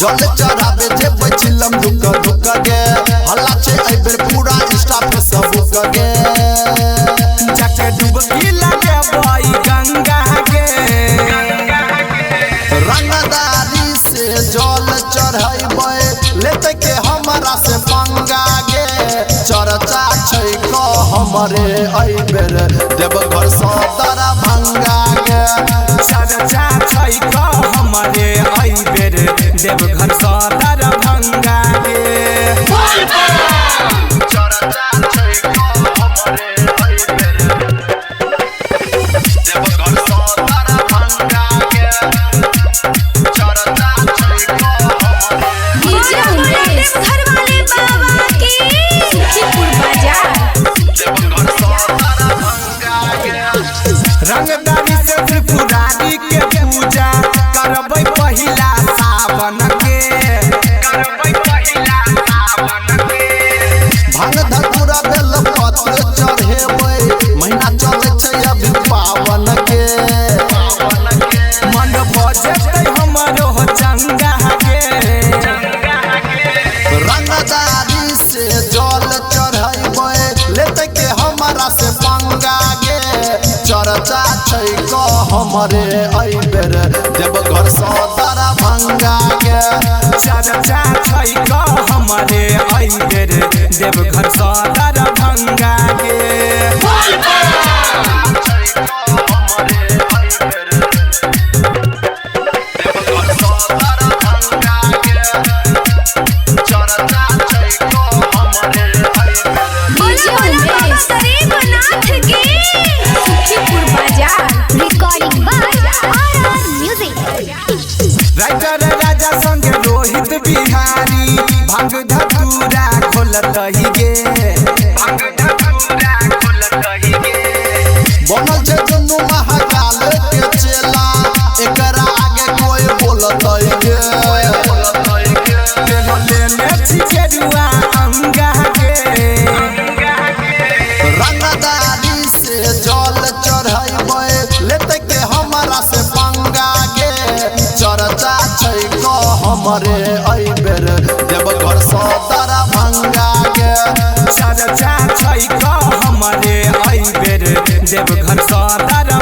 जल चढ़ावे जे बचिलम दुक दुक गे हल्ला छे ए बेर पूरा इंस्टा पे सबुक गे जाके डुबकी लगे भाई गंगा गे रंगदारी से जल चढ़ाइबे लेते के हमरा से पंगा गे चर्चा छै को हमरे ए बेर देवघर सदर भंगा गे चर्चा छै को हमरे ए बेर देवघर सदर भंगा गे चर्चा छै को हमरे ए बेर देवघर सदर भंगा गे चर्चा छै को डीजे उमेश घर वाले बाबा के सुखीपुर बाजार देवघर सदर भंगा गे रंगदारी से त्रिपुरारी के पूजा करबै पहिला सावन के भांग धतूरा बेल पत्र चढ़ेबै महीना चले छै अभी पावन के मन बजतै हमरो चंगा के रंगदारी से जल चढ़ेबै लेते के हमरा से पंगा गे चर्चा छै को हमरे ए बेर देवघर सदर भंगा गे चर्चा छै को हमरे ए बेर देवघर सदर भंगा के डीजे उमेश गरीबनाथ के सुखीपुर बाजार recording by RR music writer Raja संग रोहित बिहारी भांग धतूरा खोलतहि गे बनल छै दुनू महाकाल के चेला एकरा आगे कोई बोलतै गे लेने छी केरुआ अंगा के रंगदारी से जल चढ़ेबै लेते के हमरा से पंगा गे चर्चा छै को हमरे ए बेर देवघर सदर भंगा गे चर्चा छै को हमरे ए बेर देवघर सदर